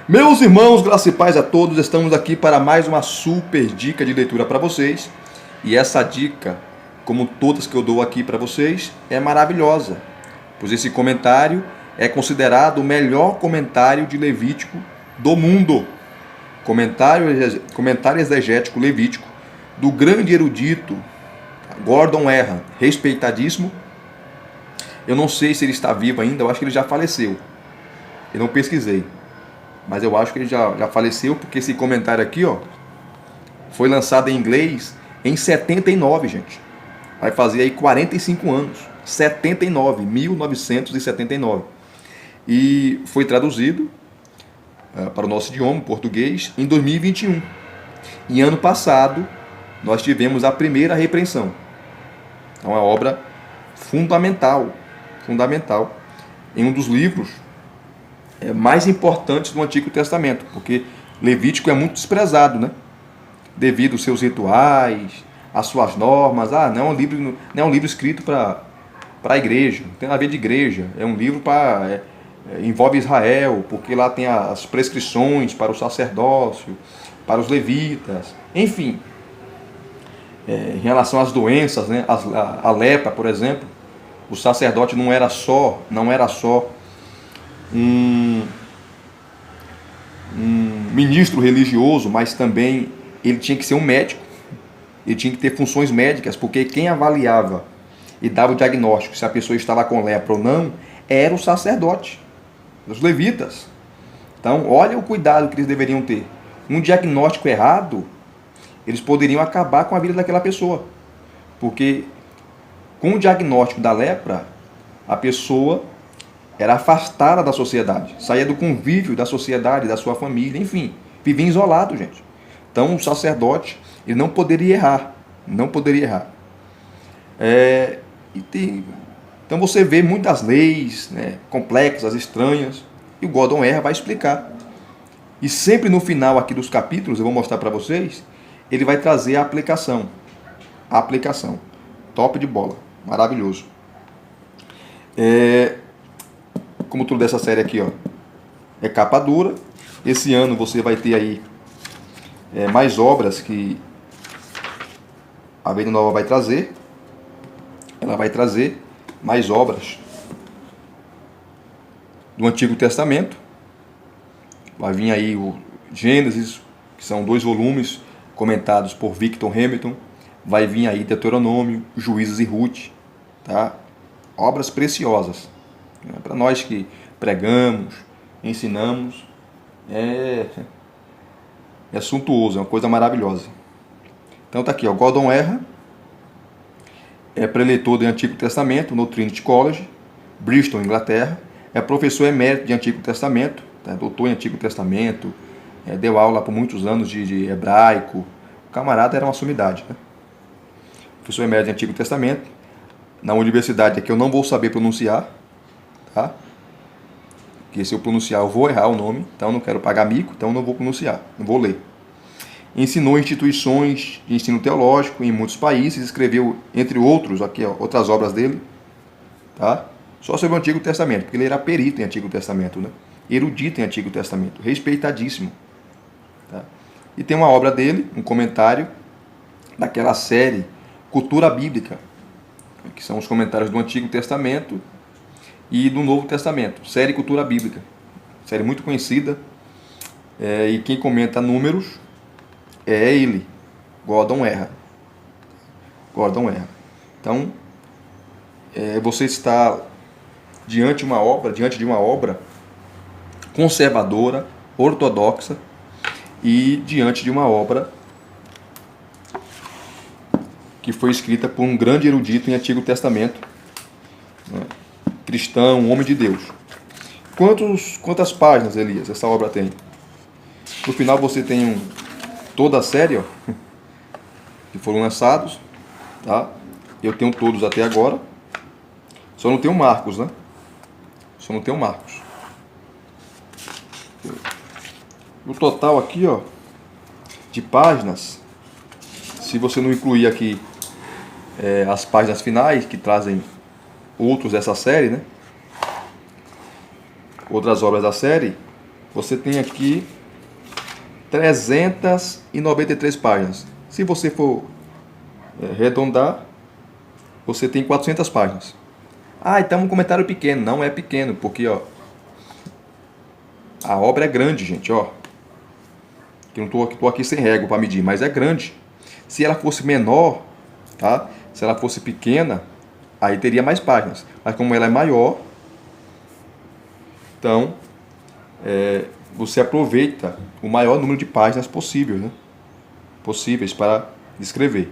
Meus irmãos, graça e paz a todos, estamos aqui para mais uma super dica de leitura para vocês. E essa dica, como todas que eu dou aqui para vocês, é maravilhosa, pois esse comentário é considerado o melhor comentário de Levítico do mundo. Comentário exegético levítico do grande erudito Gordon Erra, respeitadíssimo. Eu não sei se ele está vivo ainda, eu acho que ele já faleceu. Eu não pesquisei, mas eu acho que ele já faleceu, porque esse comentário aqui, ó, foi lançado em inglês em 79, gente. Vai fazer aí 45 anos. 79, 1979. E foi traduzido para o nosso idioma, português, em 2021. E ano passado, nós tivemos a primeira repreensão. É uma obra fundamental em um dos livros mais importantes do Antigo Testamento, porque Levítico é muito desprezado, né? Devido aos seus rituais, às suas normas. Não é um livro escrito para a igreja, não tem nada a ver de igreja, é um livro para envolve Israel, porque lá tem as prescrições para o sacerdócio, para os levitas, enfim. Em relação às doenças, né? A lepra, por exemplo, o sacerdote não era só um ministro religioso, mas também ele tinha que ser um médico, ele tinha que ter funções médicas, porque quem avaliava e dava o diagnóstico se a pessoa estava com lepra ou não era o sacerdote, os levitas. Então, olha o cuidado que eles deveriam ter. Um diagnóstico errado, eles poderiam acabar com a vida daquela pessoa, porque com o diagnóstico da lepra, a pessoa era afastada da sociedade, saía do convívio da sociedade, da sua família, enfim, vivia isolado, gente. Então, o sacerdote, ele não poderia errar, Então, você vê muitas leis, né, complexas, estranhas, e o Gordon Erra vai explicar. E sempre no final aqui dos capítulos, eu vou mostrar para vocês, ele vai trazer a aplicação. Top de bola, maravilhoso. Como tudo dessa série aqui, ó, é capa dura. Esse ano você vai ter aí mais obras que a Vida Nova vai trazer. Ela vai trazer mais obras do Antigo Testamento. Vai vir aí o Gênesis, que são 2 volumes comentados por Victor Hamilton. Vai vir aí Deuteronômio, Juízes e Ruth, tá? Obras preciosas. Para nós que pregamos, ensinamos, é suntuoso, é uma coisa maravilhosa. Então tá aqui, ó, Gordon Erra, preletor do Antigo Testamento no Trinity College, Bristol, Inglaterra, é professor emérito de Antigo Testamento, tá? Doutor em Antigo Testamento, deu aula por muitos anos de hebraico. O camarada era uma sumidade, né? Professor emérito de Antigo Testamento, na universidade que eu não vou saber pronunciar, tá? Porque se eu pronunciar eu vou errar o nome, então eu não quero pagar mico, então eu não vou pronunciar, não vou ler. Ensinou instituições de ensino teológico em muitos países, escreveu, entre outros, aqui, ó, outras obras dele, tá? Só sobre o Antigo Testamento, porque ele era perito em Antigo Testamento, né? Erudito em Antigo Testamento, respeitadíssimo, tá? E tem uma obra dele, um comentário daquela série Cultura Bíblica, que são os comentários do Antigo Testamento e do Novo Testamento, série Cultura Bíblica, série muito conhecida, e quem comenta números é ele, Gordon Erra. Então, você está diante de uma obra conservadora, ortodoxa, e diante de uma obra que foi escrita por um grande erudito em Antigo Testamento, né? Cristão, um homem de Deus. Quantas páginas, Elias, essa obra tem? No final você tem toda a série, ó, que foram lançados, tá? Eu tenho todos até agora. Só não tenho Marcos, né? O total aqui, ó, de páginas, se você não incluir aqui as páginas finais, que trazem outros dessa série, né? Outras obras da série, você tem aqui 393 páginas. Se você for arredondar, você tem 400 páginas. Ah, então um comentário pequeno. Não é pequeno, porque ó, a obra é grande, gente, ó. Que eu não tô aqui sem régua para medir, mas é grande. Se ela fosse menor, tá? Se ela fosse pequena, aí teria mais páginas. Mas como ela é maior, então você aproveita o maior número de páginas possível, né? Possíveis para descrever.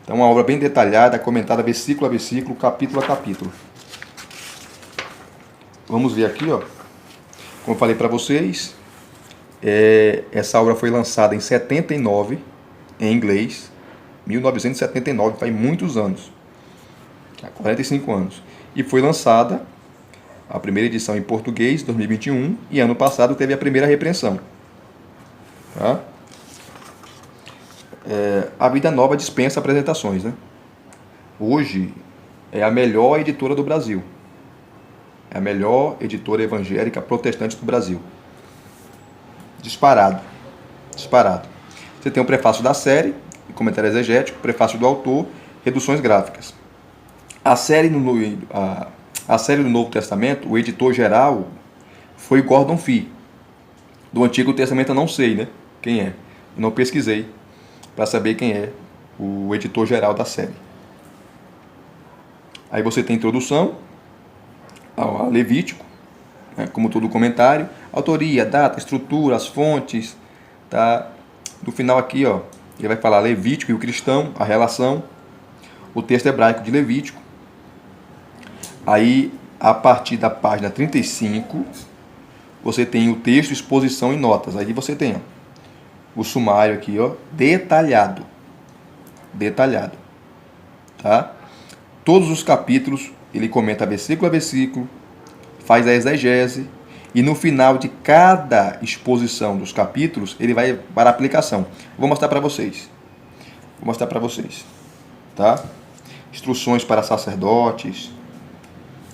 Então, uma obra bem detalhada, comentada versículo a versículo, capítulo a capítulo. Vamos ver aqui, ó. Como eu falei para vocês, essa obra foi lançada em 79, em inglês. 1979, faz muitos anos. Há 45 anos. E foi lançada a primeira edição em português, 2021, e ano passado teve a primeira repreensão. Tá? A Vida Nova dispensa apresentações, né? Hoje é a melhor editora do Brasil. É a melhor editora evangélica protestante do Brasil. Disparado. Disparado. Você tem o prefácio da série, comentário exegético, prefácio do autor, reduções gráficas. A série do Novo Testamento, o editor geral foi Gordon Fee. Do Antigo Testamento eu não sei, né? Quem é? Eu não pesquisei para saber quem é o editor geral da série. Aí você tem introdução ao Levítico, né, como todo comentário, autoria, data, estrutura, as fontes, tá? No final aqui, ó, ele vai falar Levítico e o cristão, a relação, o texto hebraico de Levítico. Aí, a partir da página 35, você tem o texto, exposição e notas. Aí você tem, ó, o sumário aqui, ó, detalhado. Detalhado. Tá? Todos os capítulos, ele comenta versículo a versículo, faz a exegese, e no final de cada exposição dos capítulos, ele vai para a aplicação. Vou mostrar para vocês. Vou mostrar para vocês. Tá? Instruções para sacerdotes,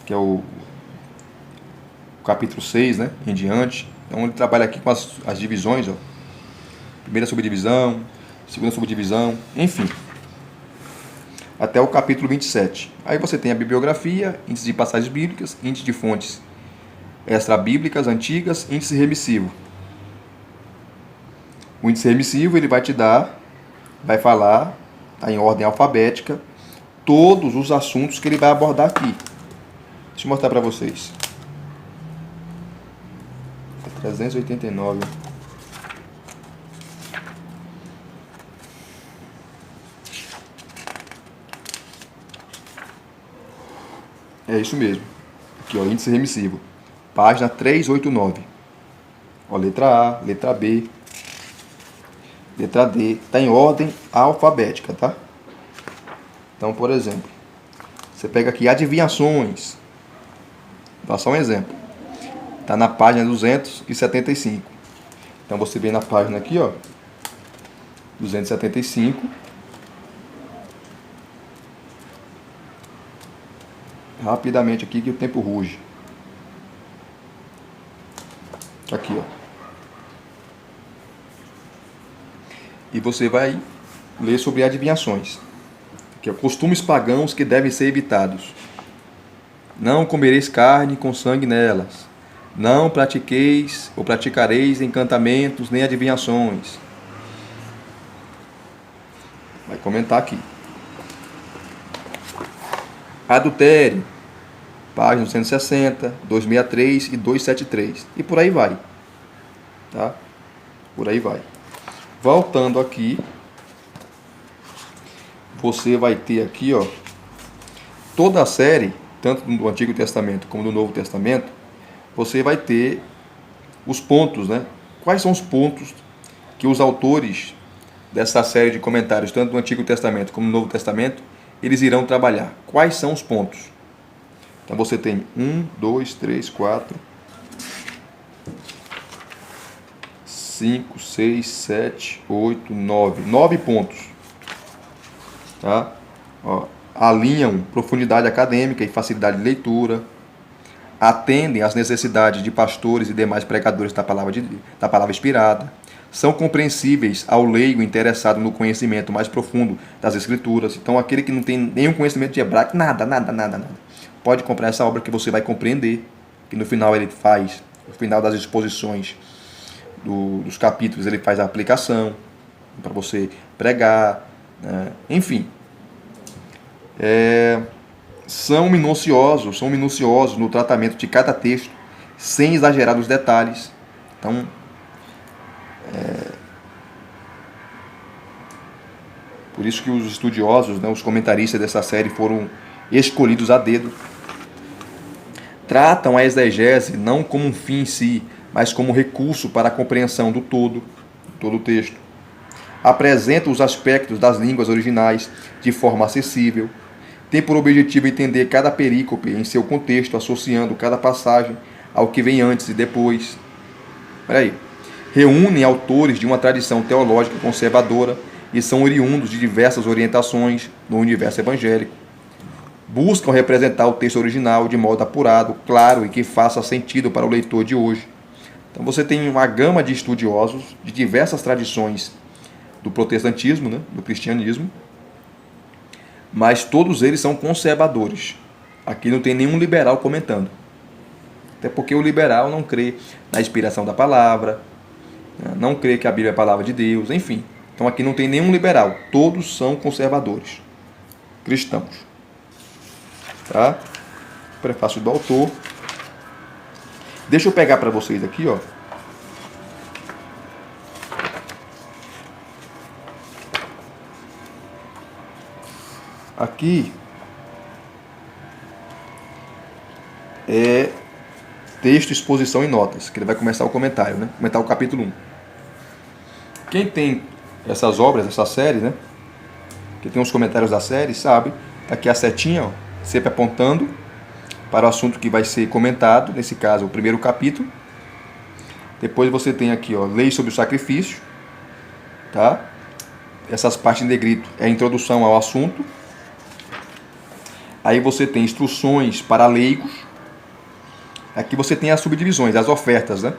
que é o capítulo 6, né, em diante. Então ele trabalha aqui com as divisões, ó. Primeira subdivisão, segunda subdivisão, enfim. Até o capítulo 27. Aí você tem a bibliografia, índice de passagens bíblicas, índice de fontes extra-bíblicas, antigas, índice remissivo. O índice remissivo ele vai te dar, vai falar, tá em ordem alfabética, todos os assuntos que ele vai abordar aqui. Deixa eu mostrar para vocês. 389. É isso mesmo. Aqui, ó, índice remissivo. Página 389. Ó, letra A, letra B, letra D. Está em ordem alfabética, tá? Então, por exemplo, você pega aqui adivinhações. Vou dar só um exemplo. Está na página 275. Então, você vem na página aqui, ó, 275. Rapidamente aqui que o tempo ruge. Aqui, ó. E você vai ler sobre adivinhações. Aqui, ó, costumes pagãos que devem ser evitados. Não comereis carne com sangue nelas. Não pratiqueis ou praticareis encantamentos nem adivinhações. Vai comentar aqui. Adultério, página 160, 263 e 273. E por aí vai. Tá? Por aí vai. Voltando aqui, você vai ter aqui, ó, toda a série, tanto do Antigo Testamento como do Novo Testamento, você vai ter os pontos, né? Quais são os pontos que os autores dessa série de comentários, tanto do Antigo Testamento como do Novo Testamento, eles irão trabalhar? Quais são os pontos? Então você tem 1, 2, 3, 4, 5, 6, 7, 8, 9. 9 pontos. Tá? Ó, alinham profundidade acadêmica e facilidade de leitura. atendem às necessidades de pastores e demais pregadores da palavra inspirada, são compreensíveis ao leigo interessado no conhecimento mais profundo das Escrituras. Então, aquele que não tem nenhum conhecimento de hebraico, nada, pode comprar essa obra que você vai compreender, que no final ele faz, no final das exposições dos capítulos, ele faz a aplicação para você pregar, né? Enfim. São minuciosos no tratamento de cada texto, sem exagerar nos detalhes. Então, por isso que os estudiosos, né, os comentaristas dessa série foram escolhidos a dedo. Tratam a exegese não como um fim em si, mas como recurso para a compreensão do todo o texto. Apresentam os aspectos das línguas originais de forma acessível. Tem por objetivo entender cada perícope em seu contexto, associando cada passagem ao que vem antes e depois. Reúnem autores de uma tradição teológica conservadora e são oriundos de diversas orientações no universo evangélico. Buscam representar o texto original de modo apurado, claro e que faça sentido para o leitor de hoje. Então você tem uma gama de estudiosos de diversas tradições do protestantismo, né, do cristianismo, mas todos eles são conservadores. Aqui não tem nenhum liberal comentando. Até porque o liberal não crê na inspiração da palavra, não crê que a Bíblia é a palavra de Deus, enfim. Então aqui não tem nenhum liberal, todos são conservadores, cristãos. Tá? Prefácio do autor. Deixa eu pegar para vocês aqui, ó. Aqui é texto, exposição e notas, que ele vai começar o comentário, né? Comentar o capítulo 1. Quem tem essas obras, essa série, né? Que tem os comentários da série, sabe? Tá aqui a setinha, ó, sempre apontando para o assunto que vai ser comentado, nesse caso, o primeiro capítulo. Depois você tem aqui, ó, lei sobre o sacrifício, tá? Essas partes em negrito é a introdução ao assunto. Aí você tem instruções para leigos. Aqui você tem as subdivisões, as ofertas, né?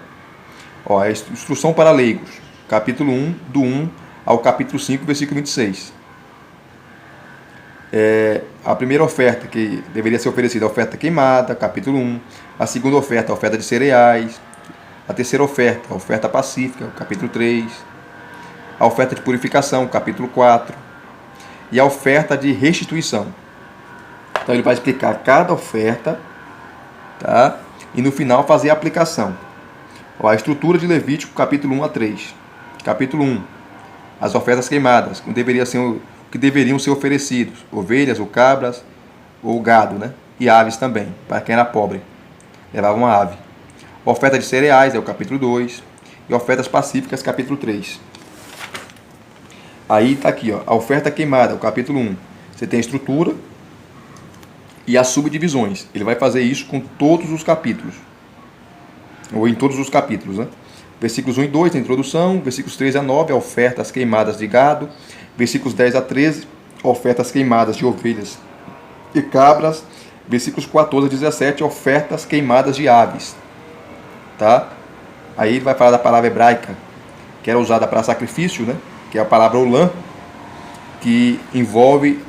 Ó, a instrução para leigos, capítulo 1, do 1 ao capítulo 5, versículo 26. A primeira oferta que deveria ser oferecida, a oferta queimada, capítulo 1. A segunda oferta, a oferta de cereais. A terceira oferta, a oferta pacífica, capítulo 3. A oferta de purificação, capítulo 4. E a oferta de restituição. Então ele vai explicar cada oferta, tá? E no final fazer a aplicação. Ó, a estrutura de Levítico, capítulo 1 a 3. Capítulo 1. As ofertas queimadas, que deveriam ser oferecidos. Ovelhas ou cabras ou gado, né? E aves também, para quem era pobre. Levava uma ave. A oferta de cereais é o capítulo 2. E ofertas pacíficas, capítulo 3. Aí está aqui, ó, a oferta queimada, o capítulo 1. Você tem a estrutura e as subdivisões. Ele vai fazer isso com todos os capítulos. Ou em todos os capítulos, né? Versículos 1 e 2, a introdução. Versículos 3 a 9, ofertas queimadas de gado. Versículos 10 a 13, ofertas queimadas de ovelhas e cabras. Versículos 14 a 17, ofertas queimadas de aves. Tá? Aí ele vai falar da palavra hebraica, que era usada para sacrifício, né? Que é a palavra olam, que envolve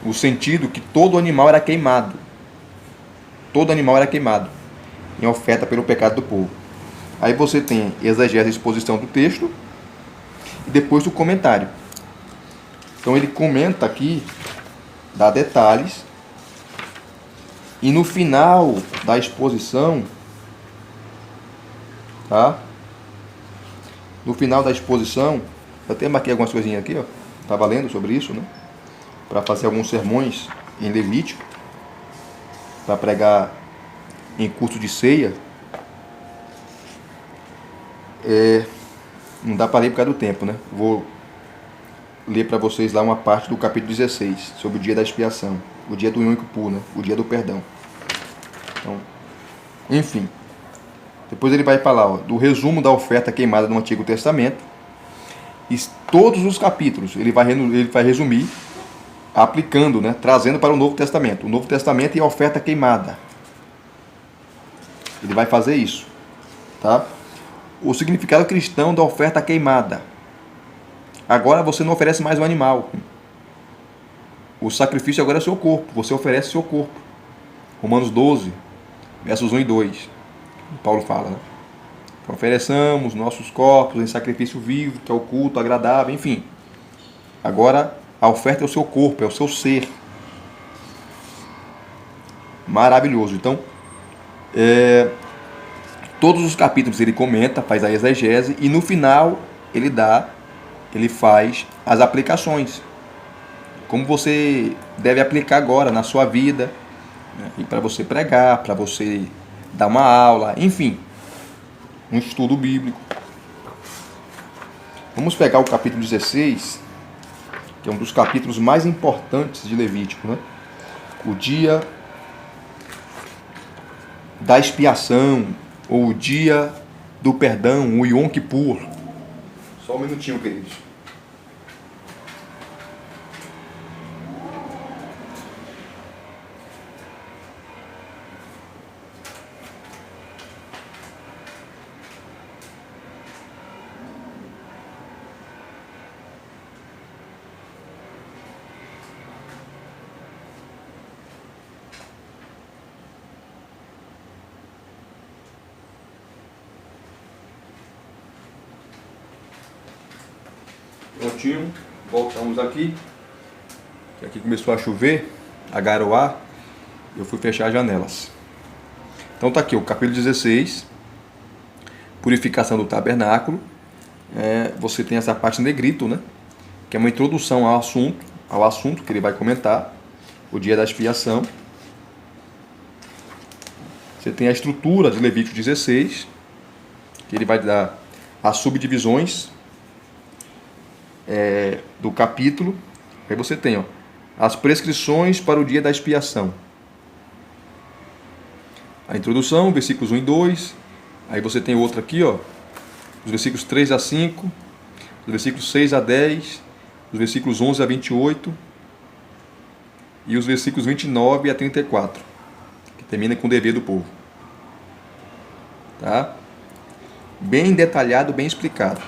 o sentido que todo animal era queimado. Todo animal era queimado em oferta pelo pecado do povo. Aí você tem exegese e exposição do texto e depois o comentário. Então ele comenta aqui, dá detalhes, e no final da exposição, tá? No final da exposição, eu até marquei algumas coisinhas aqui, ó. Estava lendo sobre isso, né? Para fazer alguns sermões em Levítico, para pregar em curso de ceia. Não dá para ler por causa do tempo, né? Vou ler para vocês lá uma parte do capítulo 16, sobre o dia da expiação, o dia do Yom Kippur, né? O dia do perdão. Então, enfim. Depois ele vai falar, ó, do resumo da oferta queimada no Antigo Testamento. E todos os capítulos ele vai resumir, aplicando, né? Trazendo para o Novo Testamento. O Novo Testamento e a oferta queimada. Ele vai fazer isso, tá? O significado cristão da oferta queimada. Agora você não oferece mais um animal. O sacrifício agora é o seu corpo. Você oferece o seu corpo. Romanos 12, versos 1 e 2. Paulo fala, né? Ofereçamos nossos corpos em sacrifício vivo, que é o culto agradável, enfim. Agora a oferta é o seu corpo, é o seu ser. Maravilhoso. Então, todos os capítulos ele comenta, faz a exegese e no final ele faz as aplicações. Como você deve aplicar agora na sua vida, né? E para você pregar, para você dar uma aula, enfim, um estudo bíblico. Vamos pegar o capítulo 16, que é um dos capítulos mais importantes de Levítico, né? O dia da expiação, ou o dia do perdão, o Yom Kippur. Só um minutinho, queridos. Prontinho, voltamos aqui. Aqui começou a chover, a garoar, eu fui fechar as janelas. Então tá aqui o capítulo 16, purificação do tabernáculo. Você tem essa parte em negrito, né? Que é uma introdução ao assunto que ele vai comentar, o dia da expiação. Você tem a estrutura de Levítico 16, que ele vai dar as subdivisões do capítulo. Aí você tem as prescrições para o dia da expiação. A introdução, versículos 1 e 2. Aí você tem outra aqui, os versículos 3 a 5, os versículos 6 a 10, os versículos 11 a 28 e os versículos 29 a 34, que termina com o dever do povo. Tá? Bem detalhado, bem explicado.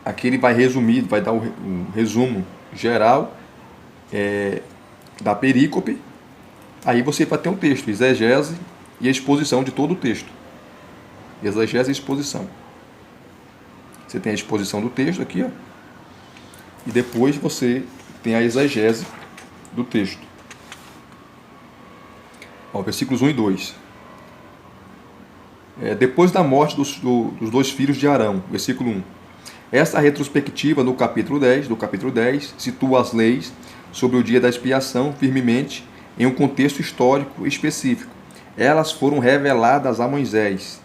Aqui ele vai resumir, vai dar um resumo geral da perícope. Aí você vai ter um texto, exegese e exposição de todo o texto. Exegese e exposição. Você tem a exposição do texto aqui, e depois você tem a exegese do texto. Versículos 1 e 2. Depois da morte dos dois filhos de Arão, versículo 1. Esta retrospectiva do capítulo 10 situa as leis sobre o dia da expiação firmemente em um contexto histórico específico. Elas foram reveladas a Moisés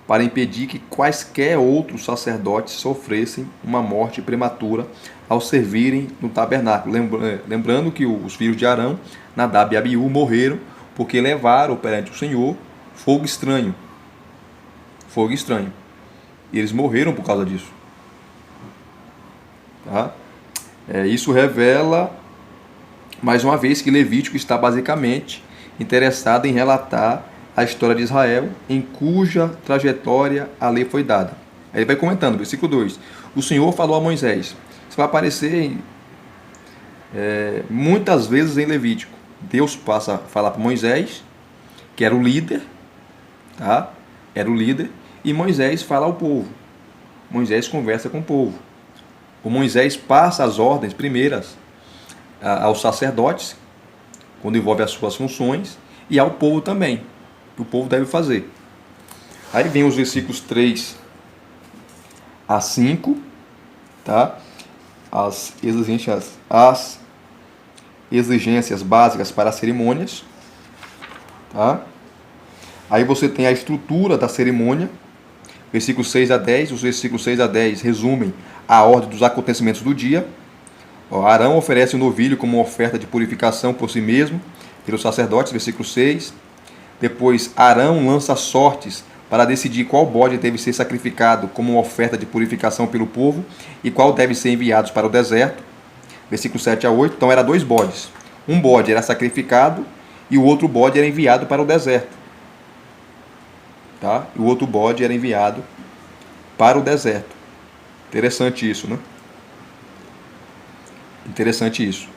para impedir que quaisquer outros sacerdotes sofressem uma morte prematura ao servirem no tabernáculo. Lembrando que os filhos de Arão, Nadab e Abiú, morreram porque levaram perante o Senhor fogo estranho. Fogo estranho. E eles morreram por causa disso. Tá? Isso revela, mais uma vez, que Levítico está basicamente interessado em relatar a história de Israel, em cuja trajetória a lei foi dada. Aí ele vai comentando, versículo 2. O Senhor falou a Moisés. Isso vai aparecer muitas vezes em Levítico. Deus passa a falar para Moisés, que era o líder, tá? Era o líder, e Moisés fala ao povo. Moisés conversa com o povo. O Moisés passa as ordens primeiras aos sacerdotes, quando envolve as suas funções, e ao povo também, que o povo deve fazer. Aí vem os versículos 3 a 5, tá? As exigências básicas para as cerimônias, tá? Aí você tem a estrutura da cerimônia, versículos 6 a 10. Os versículos 6 a 10 resumem a ordem dos acontecimentos do dia. Arão oferece o novilho como oferta de purificação por si mesmo, pelos sacerdotes, versículo 6. Depois, Arão lança sortes para decidir qual bode deve ser sacrificado como oferta de purificação pelo povo e qual deve ser enviado para o deserto, versículo 7 a 8. Então, eram 2 bodes. Um bode era sacrificado e o outro bode era enviado para o deserto. tá? E o outro bode era enviado para o deserto. Interessante isso, né? Interessante isso.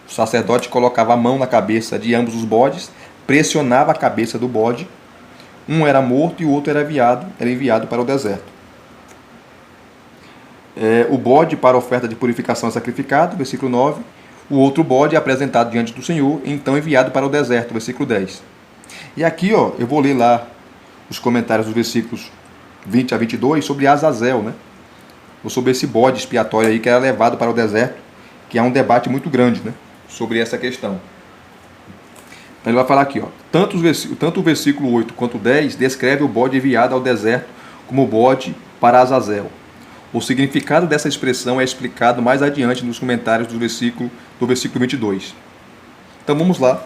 O sacerdote colocava a mão na cabeça de ambos os bodes, pressionava a cabeça do bode, um era morto e o outro era enviado para o deserto. O bode para a oferta de purificação é sacrificado, versículo 9. O outro bode é apresentado diante do Senhor, então enviado para o deserto, versículo 10. E aqui, eu vou ler lá os comentários dos versículos 20 a 22 sobre Azazel, né? Ou sobre esse bode expiatório aí que era levado para o deserto, que é um debate muito grande, né? Sobre essa questão. Então ele vai falar aqui, tanto o versículo 8 quanto o 10 descreve o bode enviado ao deserto como bode para Azazel. O significado dessa expressão é explicado mais adiante nos comentários do versículo 22. Então vamos lá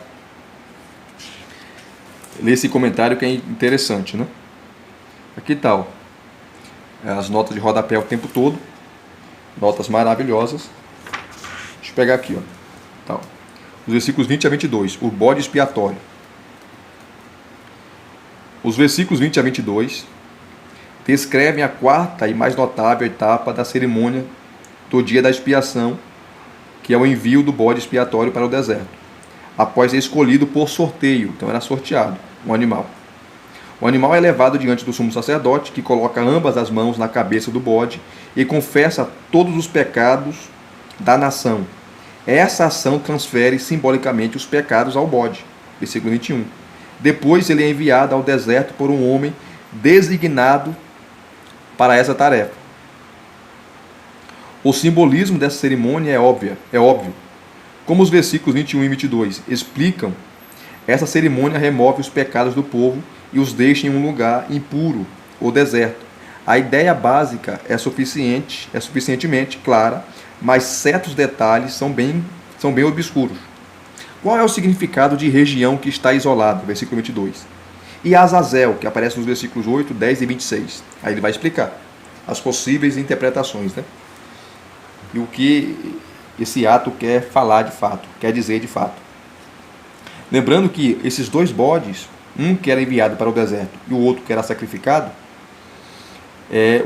ler esse comentário que é interessante, né? Aqui está, as notas de rodapé o tempo todo, notas maravilhosas. Deixa eu pegar aqui, Tá. Os versículos 20 a 22, o bode expiatório. Os versículos 20 a 22 descrevem a quarta e mais notável etapa da cerimônia do dia da expiação, que é o envio do bode expiatório para o deserto, após ser escolhido por sorteio. Então era sorteado um animal. O animal é levado diante do sumo sacerdote, que coloca ambas as mãos na cabeça do bode e confessa todos os pecados da nação. Essa ação transfere simbolicamente os pecados ao bode. Versículo 21. Depois ele é enviado ao deserto por um homem designado para essa tarefa. O simbolismo dessa cerimônia é óbvio. Como os versículos 21 e 22 explicam, essa cerimônia remove os pecados do povo e os deixa em um lugar impuro ou deserto. A ideia básica é suficientemente clara, mas certos detalhes são bem obscuros. Qual é o significado de região que está isolada? Versículo 22. E Azazel, que aparece nos versículos 8, 10 e 26. Aí ele vai explicar as possíveis interpretações, né? E o que esse ato quer falar de fato, quer dizer de fato. Lembrando que esses dois bodes, um que era enviado para o deserto e o outro que era sacrificado,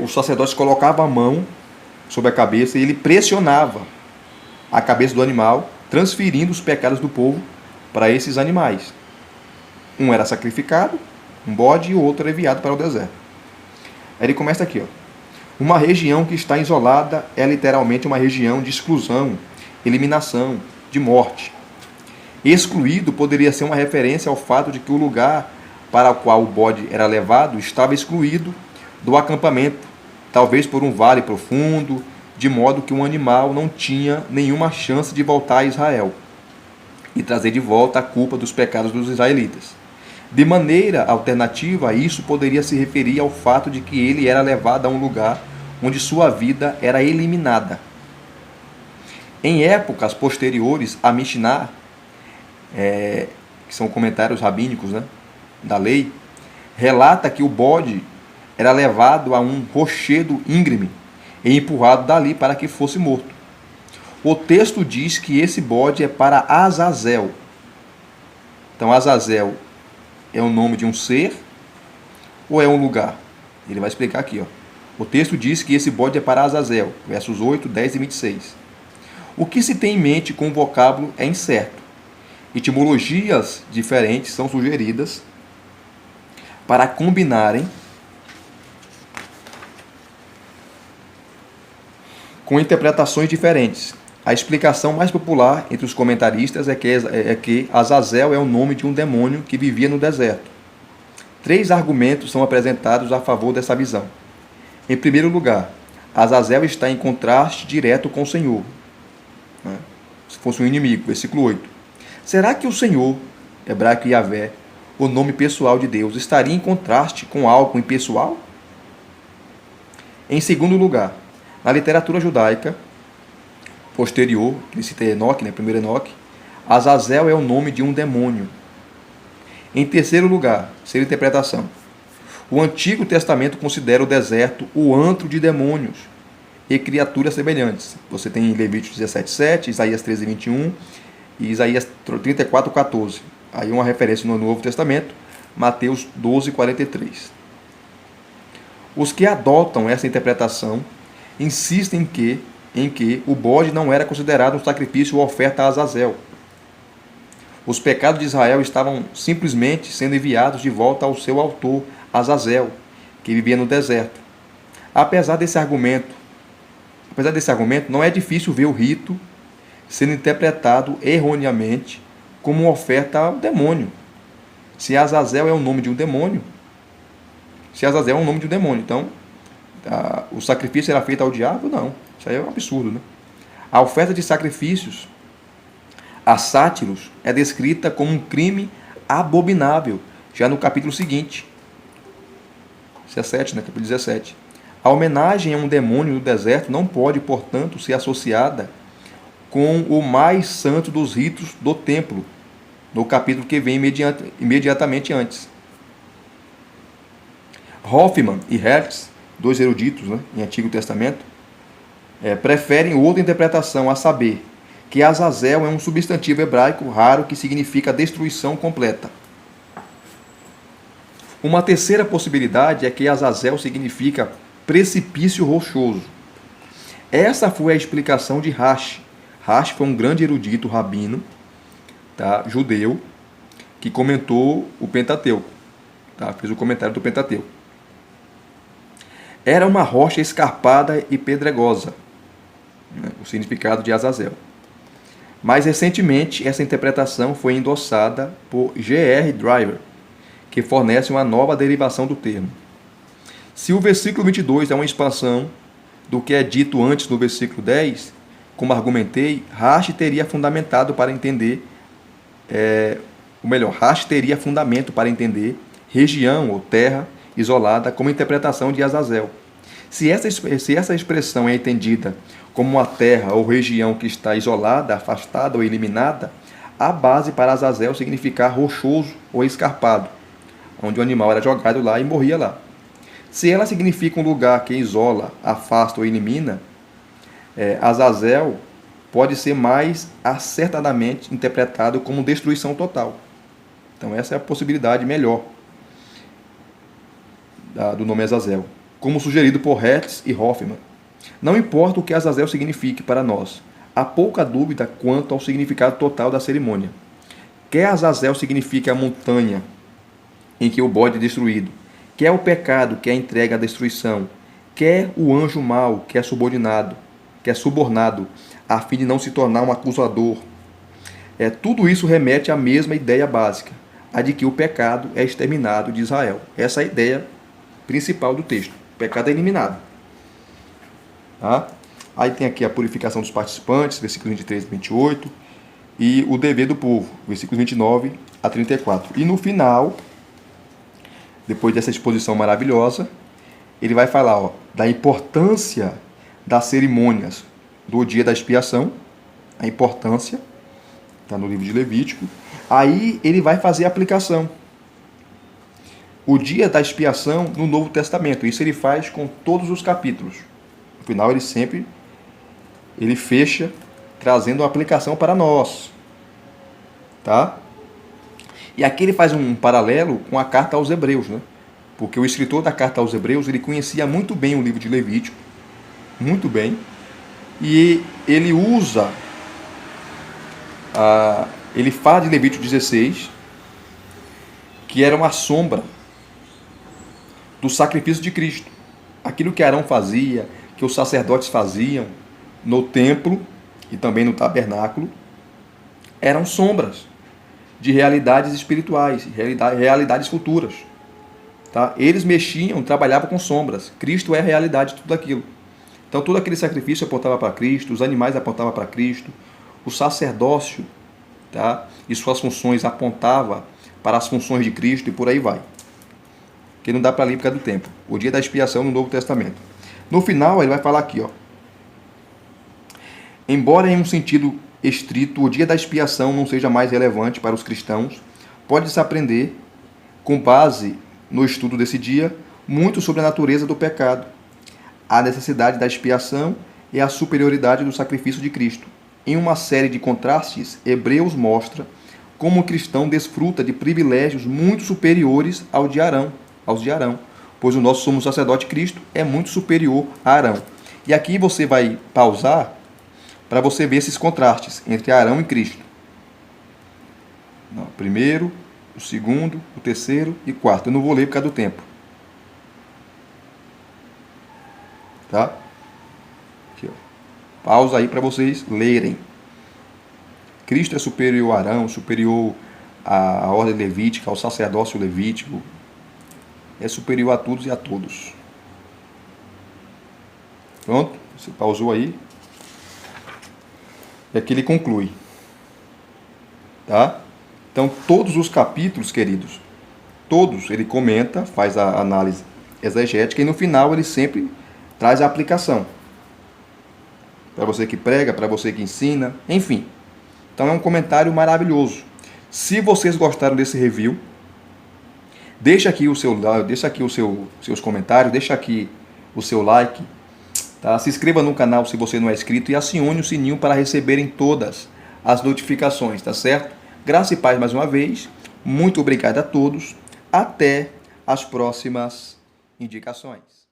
o sacerdote colocava a mão sobre a cabeça e ele pressionava a cabeça do animal, transferindo os pecados do povo para esses animais. Um era sacrificado, um bode, e o outro era enviado para o deserto. Aí ele começa aqui, Uma região que está isolada é literalmente uma região de exclusão, eliminação, de morte. Excluído poderia ser uma referência ao fato de que o lugar para o qual o bode era levado estava excluído do acampamento, talvez por um vale profundo, de modo que um animal não tinha nenhuma chance de voltar a Israel e trazer de volta a culpa dos pecados dos israelitas. De maneira alternativa a isso, poderia se referir ao fato de que ele era levado a um lugar onde sua vida era eliminada. Em épocas posteriores a Mishnah, que são comentários rabínicos, né, da lei, relata que o bode era levado a um rochedo íngreme e empurrado dali para que fosse morto. O texto diz que esse bode é para Azazel. Então, Azazel é o nome de um ser ou é um lugar? Ele vai explicar aqui. O texto diz que esse bode é para Azazel, versos 8, 10 e 26. O que se tem em mente com o vocábulo é incerto. Etimologias diferentes são sugeridas para combinarem com interpretações diferentes. A explicação mais popular entre os comentaristas é que Azazel é o nome de um demônio que vivia no deserto. 3 argumentos são apresentados a favor dessa visão. Em primeiro lugar, Azazel está em contraste direto com o Senhor, né? Se fosse um inimigo, versículo 8. Será que o Senhor, hebraico Yahvé, o nome pessoal de Deus, estaria em contraste com algo impessoal? Em segundo lugar, na literatura judaica posterior, que cita Enoque, primeiro Enoque, Azazel é o nome de um demônio. Em terceiro lugar, ser interpretação. O Antigo Testamento considera o deserto o antro de demônios e criaturas semelhantes. Você tem Levíticos 17:7, Isaías 13:21 e Isaías 34:14. Aí uma referência no Novo Testamento, Mateus 12:43. Os que adotam essa interpretação insistem em que o bode não era considerado um sacrifício ou oferta a Azazel. Os pecados de Israel estavam simplesmente sendo enviados de volta ao seu autor, Azazel, que vivia no deserto. Apesar desse argumento, não é difícil ver o rito sendo interpretado erroneamente como uma oferta ao demônio. Se Azazel é o nome de um demônio, então o sacrifício era feito ao diabo? Não. Isso aí é um absurdo, né? A oferta de sacrifícios a sátiros é descrita como um crime abominável, já no capítulo seguinte. 17, né? Capítulo 17. A homenagem a um demônio no deserto não pode, portanto, ser associada com o mais santo dos ritos do templo, no capítulo que vem imediatamente antes. Hoffman e Hertz, dois eruditos, né, em Antigo Testamento, preferem outra interpretação, a saber, que Azazel é um substantivo hebraico raro que significa destruição completa. Uma terceira possibilidade é que Azazel significa precipício rochoso. Essa foi a explicação de Rashi. Rashi foi um grande erudito rabino, tá, judeu, que comentou o Pentateuco, tá, fez o comentário do Pentateuco. Era uma rocha escarpada e pedregosa, né, o significado de Azazel. Mais recentemente, essa interpretação foi endossada por G.R. Driver, que fornece uma nova derivação do termo. Se o versículo 22 é uma expansão do que é dito antes no versículo 10, como argumentei, Rashi teria fundamento para entender região ou terra isolada como interpretação de Azazel. Se essa expressão é entendida como uma terra ou região que está isolada, afastada ou eliminada, a base para Azazel significar rochoso ou escarpado, onde o animal era jogado lá e morria lá. Se ela significa um lugar que isola, afasta ou elimina, Azazel pode ser mais acertadamente interpretado como destruição total. Então essa é a possibilidade melhor do nome Azazel, como sugerido por Hertz e Hoffman. Não importa o que Azazel signifique para nós, há pouca dúvida quanto ao significado total da cerimônia. Quer Azazel signifique a montanha em que o bode é destruído, quer o pecado que é entregue à destruição, quer o anjo mau que é subornado, a fim de não se tornar um acusador. Tudo isso remete à mesma ideia básica, a de que o pecado é exterminado de Israel. Essa é a ideia principal do texto. O pecado é eliminado. Tá? Aí tem aqui a purificação dos participantes, versículos 23 e 28, e o dever do povo, versículos 29 a 34. E no final, depois dessa exposição maravilhosa, ele vai falar da importância das cerimônias do dia da expiação, a importância, está no livro de Levítico. Aí ele vai fazer a aplicação. O dia da expiação no Novo Testamento, isso ele faz com todos os capítulos. No final ele fecha trazendo uma aplicação para nós. Tá? E aqui ele faz um paralelo com a carta aos Hebreus, né? Porque o escritor da carta aos Hebreus, ele conhecia muito bem o livro de Levítico, muito bem, e ele ele fala de Levítico 16, que era uma sombra do sacrifício de Cristo. Aquilo que Arão fazia, que os sacerdotes faziam no templo e também no tabernáculo, eram sombras de realidades espirituais, realidades futuras. Tá? Eles trabalhavam com sombras. Cristo é a realidade de tudo aquilo. Então, todo aquele sacrifício apontava para Cristo, os animais apontavam para Cristo, o sacerdócio, tá, e suas funções apontava para as funções de Cristo e por aí vai. Que não dá para ler por causa do tempo. O dia da expiação no Novo Testamento. No final, ele vai falar aqui, embora em um sentido estrito, o dia da expiação não seja mais relevante para os cristãos, pode-se aprender, com base no estudo desse dia, muito sobre a natureza do pecado, a necessidade da expiação e a superioridade do sacrifício de Cristo. Em uma série de contrastes, Hebreus mostra como o cristão desfruta de privilégios muito superiores aos de Arão, pois o nosso sumo sacerdote Cristo é muito superior a Arão. E aqui você vai pausar para você ver esses contrastes entre Arão e Cristo. Não, o primeiro, o segundo, o terceiro e o quarto. Eu não vou ler por causa do tempo. Tá? Aqui, ó. Pausa aí para vocês lerem. Cristo é superior a Arão, superior à ordem levítica, ao sacerdócio levítico. É superior a todos e a todos. Pronto? Você pausou aí. E aqui ele conclui. Tá? Então, todos os capítulos, queridos, todos ele comenta, faz a análise exegética e no final ele sempre traz a aplicação. Para você que prega, para você que ensina, enfim. Então é um comentário maravilhoso. Se vocês gostaram desse review, deixa aqui seus comentários, deixa aqui o seu like, tá? Se inscreva no canal se você não é inscrito e acione o sininho para receberem todas as notificações, tá certo? Graça e paz mais uma vez. Muito obrigado a todos. Até as próximas indicações.